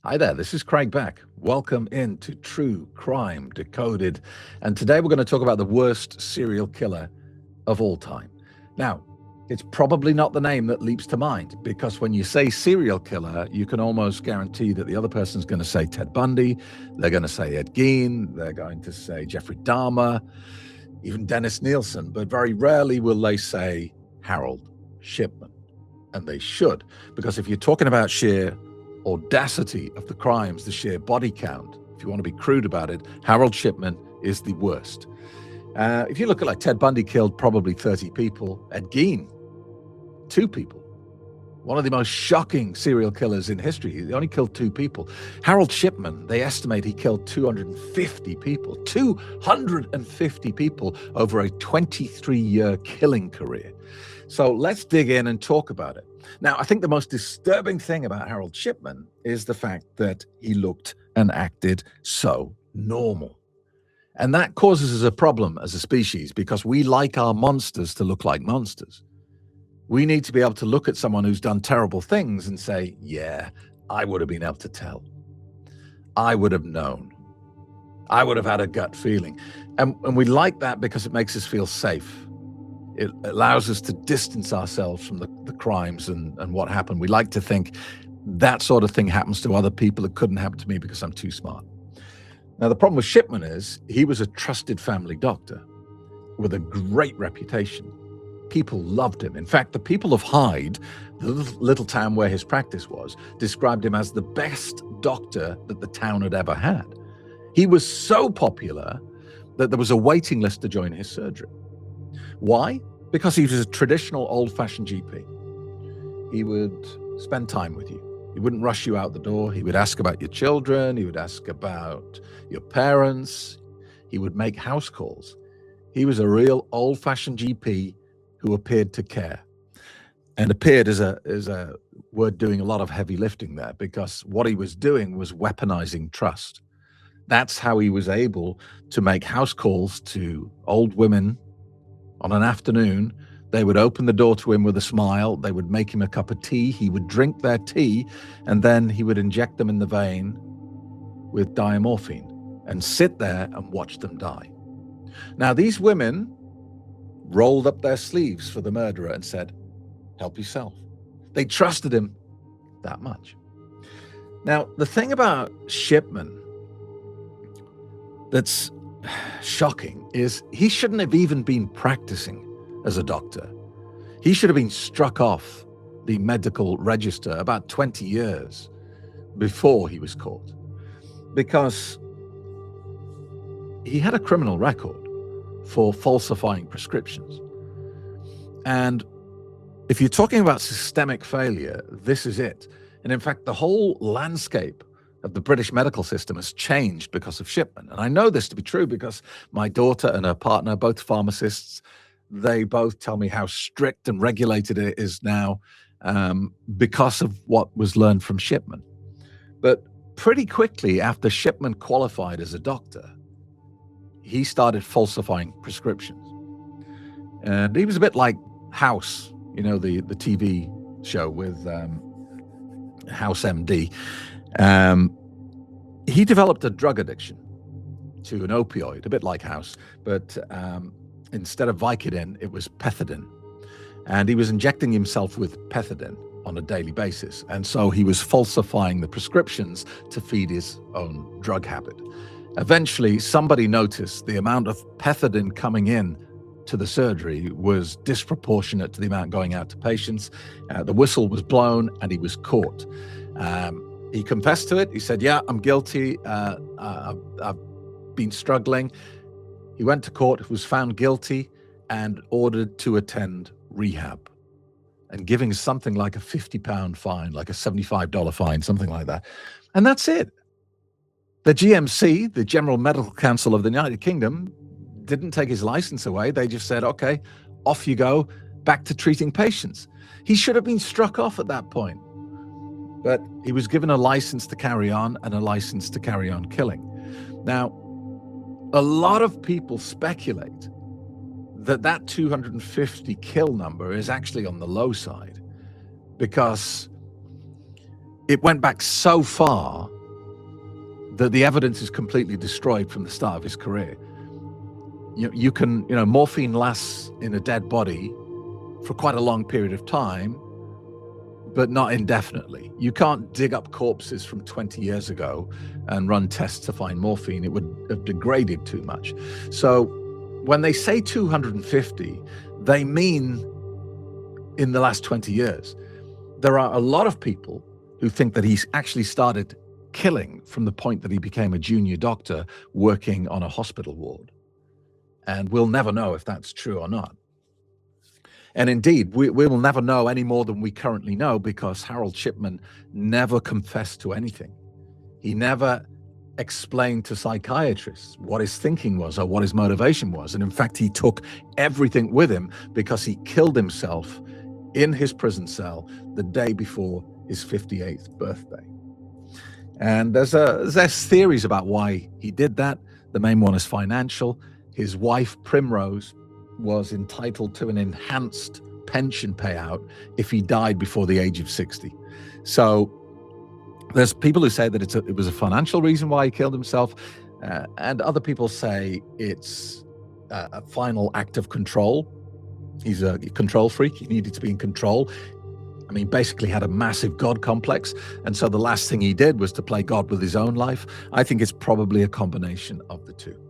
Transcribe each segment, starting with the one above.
Hi there, this is Craig Beck. Welcome into True Crime Decoded. And today we're going to talk about the worst serial killer of all time. Now, it's probably not the name that leaps to mind because when you say serial killer, you can almost guarantee that the other person's going to say Ted Bundy, they're going to say Ed Gein, they're going to say Jeffrey Dahmer, even Dennis Nielsen, but very rarely will they say Harold Shipman. And they should, because if you're talking about sheer audacity of the crimes, the sheer body count, if you want to be crude about it, Harold Shipman is the worst. If you look at Ted Bundy killed probably 30 people, Ed Gein, 2 people. One of the most shocking serial killers in history. He only killed 2 people. Harold Shipman, they estimate he killed 250 people. 250 people over a 23-year killing career. So let's dig in and talk about it. Now, I think the most disturbing thing about Harold Shipman is the fact that he looked and acted so normal. And that causes us a problem as a species because we like our monsters to look like monsters. We need to be able to look at someone who's done terrible things and say, yeah, I would have been able to tell. I would have known. I would have had a gut feeling. And we like that because it makes us feel safe. It allows us to distance ourselves from the crimes and what happened. We like to think that sort of thing happens to other people. It couldn't happen to me because I'm too smart. Now, the problem with Shipman is he was a trusted family doctor with a great reputation. People loved him. In fact, the people of Hyde, the little town where his practice was, described him as the best doctor that the town had ever had. He was so popular that there was a waiting list to join his surgery. Why? Because he was a traditional old-fashioned GP. He would spend time with you. He wouldn't rush you out the door. He would ask about your children. He would ask about your parents. He would make house calls. He was a real old-fashioned GP who appeared to care. And appeared is a word doing a lot of heavy lifting there because what he was doing was weaponizing trust. That's how he was able to make house calls to old women on an afternoon. They would open the door to him with a smile. They would make him a cup of tea. He would drink their tea, and then he would inject them in the vein with diamorphine and sit there and watch them die. Now, these women rolled up their sleeves for the murderer and said, help yourself. They trusted him that much. Now, the thing about Shipman that's shocking is he shouldn't have even been practicing as a doctor. He should have been struck off the medical register about 20 years before he was caught because he had a criminal record for falsifying prescriptions. And if you're talking about systemic failure, this is it. And in fact, the whole landscape of the British medical system has changed because of Shipman. And I know this to be true because my daughter and her partner, both pharmacists, they both tell me how strict and regulated it is now because of what was learned from Shipman. But pretty quickly after Shipman qualified as a doctor, he started falsifying prescriptions. And he was a bit like House, the TV show with House MD. He developed a drug addiction to an opioid, a bit like House, but instead of Vicodin, it was pethidine. And he was injecting himself with pethidine on a daily basis. And so he was falsifying the prescriptions to feed his own drug habit. Eventually, somebody noticed the amount of pethidine coming in to the surgery was disproportionate to the amount going out to patients. The whistle was blown and he was caught. He confessed to it. He said, yeah, I'm guilty. I've been struggling. He went to court, was found guilty, and ordered to attend rehab and giving something like a £50 fine, like a $75 fine, something like that. And that's it. The GMC, the General Medical Council of the United Kingdom, didn't take his license away. They just said, okay, off you go, back to treating patients. He should have been struck off at that point. But he was given a license to carry on and a license to carry on killing. Now, a lot of people speculate that 250 kill number is actually on the low side because it went back so far that the evidence is completely destroyed from the start of his career. Morphine lasts in a dead body for quite a long period of time, but not indefinitely. You can't dig up corpses from 20 years ago and run tests to find morphine. It would have degraded too much. So when they say 250, they mean in the last 20 years. There are a lot of people who think that he's actually started killing from the point that he became a junior doctor working on a hospital ward. And we'll never know if that's true or not. And indeed, we will never know any more than we currently know, because Harold Shipman never confessed to anything. He never explained to psychiatrists what his thinking was or what his motivation was. And in fact, he took everything with him because he killed himself in his prison cell the day before his 58th birthday. And there's theories about why he did that. The main one is financial. His wife, Primrose, was entitled to an enhanced pension payout if he died before the age of 60. So there's people who say that it was a financial reason why he killed himself, and other people say it's a final act of control. He's a control freak. He needed to be in control. I mean, basically had a massive God complex, and so the last thing he did was to play God with his own life. I think it's probably a combination of the two.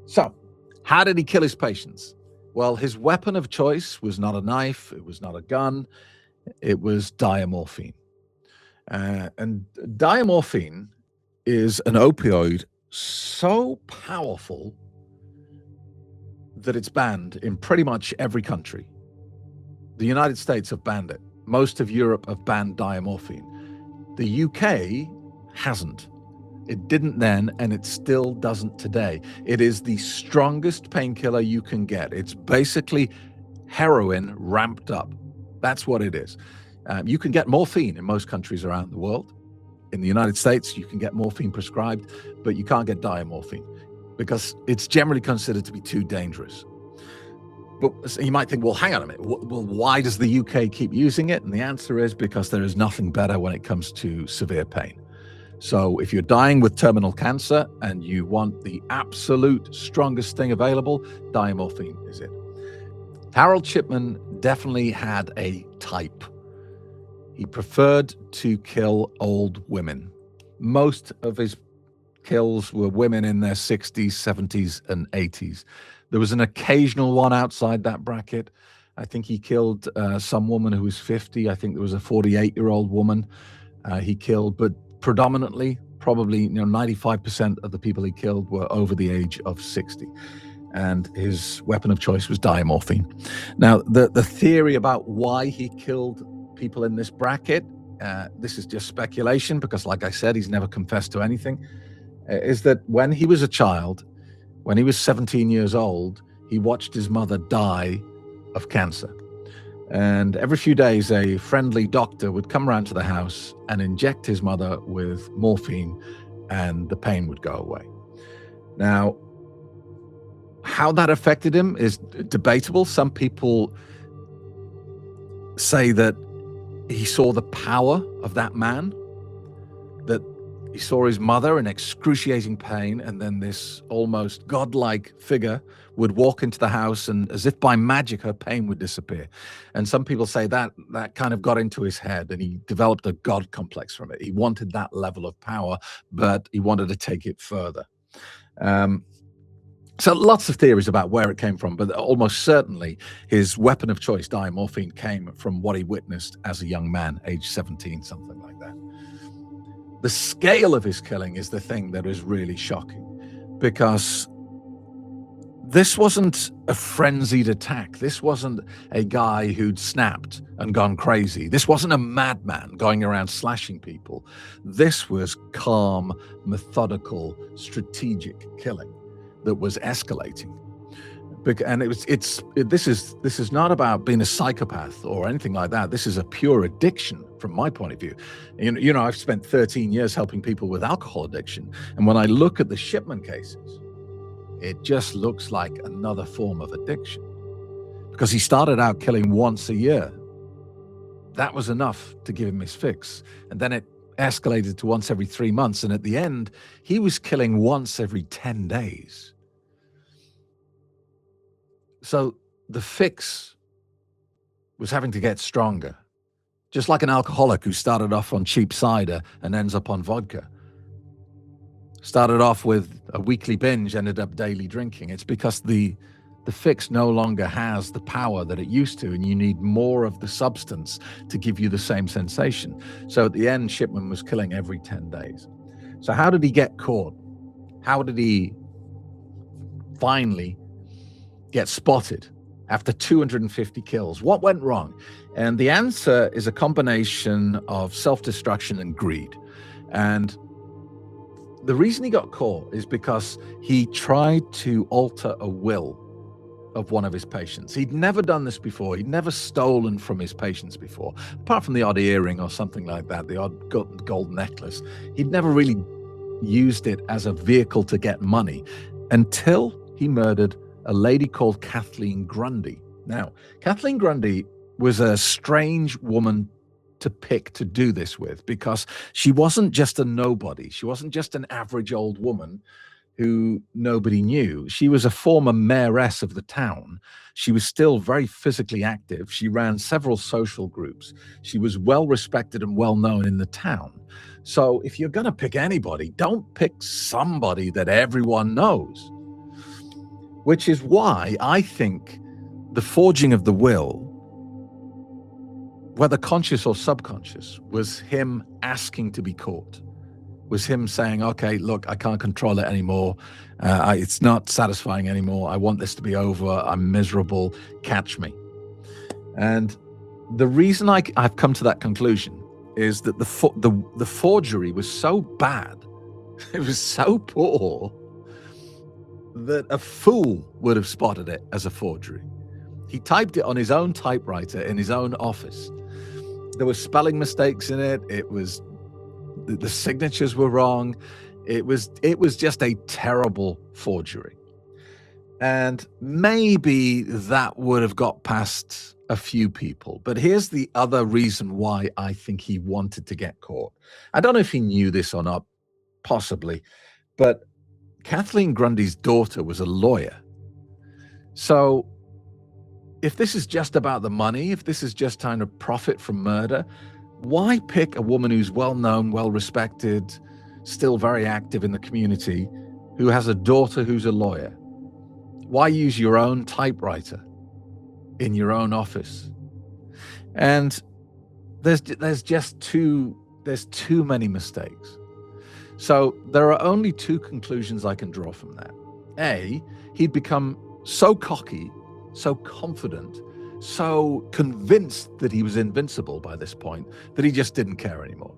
So, how did he kill his patients? Well, his weapon of choice was not a knife, it was not a gun, it was diamorphine. And diamorphine is an opioid so powerful that it's banned in pretty much every country. The United States have banned it. Most of Europe have banned diamorphine. The UK hasn't. It didn't then, and it still doesn't today. It is the strongest painkiller you can get. It's basically heroin ramped up. That's what it is. You can get morphine in most countries around the world. In the United States, you can get morphine prescribed, but you can't get diamorphine because it's generally considered to be too dangerous. But you might think, well, hang on a minute. Well, why does the UK keep using it? And the answer is because there is nothing better when it comes to severe pain. So if you're dying with terminal cancer and you want the absolute strongest thing available, diamorphine is it. Harold Shipman definitely had a type. He preferred to kill old women. Most of his kills were women in their 60s, 70s, and 80s. There was an occasional one outside that bracket. I think he killed some woman who was 50. I think there was a 48-year-old woman he killed, but predominantly, probably 95% of the people he killed were over the age of 60. And his weapon of choice was diamorphine. Now, the theory about why he killed people in this bracket, this is just speculation because, like I said, he's never confessed to anything, is that when he was a child, when he was 17 years old, he watched his mother die of cancer. And every few days, a friendly doctor would come around to the house and inject his mother with morphine, and the pain would go away. Now, how that affected him is debatable. Some people say that he saw the power of that man, that he saw his mother in excruciating pain, and then this almost godlike figure would walk into the house, and as if by magic, her pain would disappear. And some people say that kind of got into his head, and he developed a God complex from it. He wanted that level of power, but he wanted to take it further. So lots of theories about where it came from, but almost certainly his weapon of choice, diamorphine, came from what he witnessed as a young man, age 17, something like that. The scale of his killing is the thing that is really shocking, because this wasn't a frenzied attack. This wasn't a guy who'd snapped and gone crazy. This wasn't a madman going around slashing people. This was calm, methodical, strategic killing that was escalating. And this is not about being a psychopath or anything like that. This is a pure addiction from my point of view. I've spent 13 years helping people with alcohol addiction. And when I look at the Shipman cases, it just looks like another form of addiction, because he started out killing once a year. That was enough to give him his fix. And then it escalated to once every 3 months. And at the end, he was killing once every 10 days. So the fix was having to get stronger. Just like an alcoholic who started off on cheap cider and ends up on vodka. Started off with a weekly binge, ended up daily drinking. It's because the fix no longer has the power that it used to, and you need more of the substance to give you the same sensation. So at the end, Shipman was killing every 10 days. So how did he get caught? How did he finally get spotted after 250 kills? What went wrong? And the answer is a combination of self-destruction and greed. And the reason he got caught is because he tried to alter a will of one of his patients. He'd never done this before. He'd never stolen from his patients before, apart from the odd earring or something like that, the odd gold necklace. He'd never really used it as a vehicle to get money until he murdered a lady called Kathleen Grundy. Now, Kathleen Grundy was a strange woman to pick to do this with, because she wasn't just a nobody. She wasn't just an average old woman who nobody knew. She was a former mayoress of the town. She was still very physically active. She ran several social groups. She was well respected and well known in the town. So if you're going to pick anybody, don't pick somebody that everyone knows. Which is why I think the forging of the will, whether conscious or subconscious, was him asking to be caught. Was him saying, okay, look, I can't control it anymore. It's not satisfying anymore. I want this to be over. I'm miserable. Catch me. And the reason I've come to that conclusion is that the forgery was so bad, it was so poor, that a fool would have spotted it as a forgery. He typed it on his own typewriter in his own office. There were spelling mistakes in it. The signatures were wrong. It was just a terrible forgery. And maybe that would have got past a few people. But here's the other reason why I think he wanted to get caught. I don't know if he knew this or not, possibly, but Kathleen Grundy's daughter was a lawyer. So if this is just about the money, if this is just trying to profit from murder, why pick a woman who's well-known, well-respected, still very active in the community, who has a daughter who's a lawyer? Why use your own typewriter in your own office? And there's too many mistakes. So there are only two conclusions I can draw from that. A, he'd become so cocky, so confident, so convinced that he was invincible by this point that he just didn't care anymore.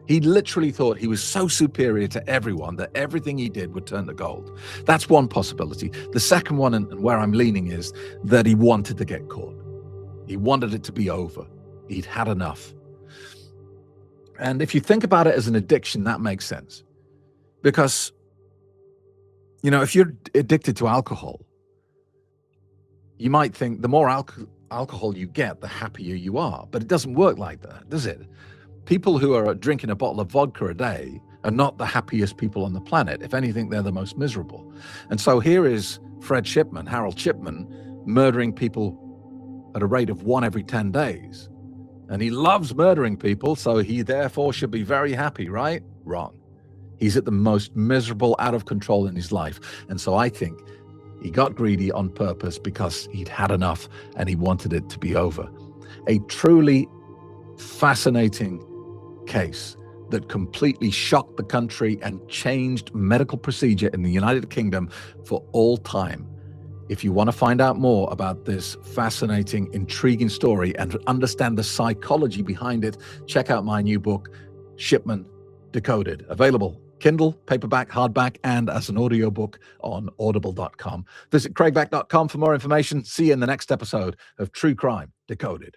He literally thought he was so superior to everyone that everything he did would turn to gold. That's one possibility. The second one, and where I'm leaning, is that he wanted to get caught. He wanted it to be over. He'd had enough. And if you think about it as an addiction, that makes sense. Because, if you're addicted to alcohol, you might think the more alcohol you get, the happier you are. But it doesn't work like that, does it? People who are drinking a bottle of vodka a day are not the happiest people on the planet. If anything, they're the most miserable. And so here is Harold Shipman, murdering people at a rate of 1 every 10 days. And he loves murdering people, so he therefore should be very happy, right? Wrong. He's at the most miserable, out of control in his life. And so I think he got greedy on purpose because he'd had enough and he wanted it to be over. A truly fascinating case that completely shocked the country and changed medical procedure in the United Kingdom for all time. If you want to find out more about this fascinating, intriguing story and understand the psychology behind it, check out my new book, Shipman, Decoded, available Kindle, paperback, hardback, and as an audiobook on audible.com. Visit craigbeck.com for more information. See you in the next episode of True Crime Decoded.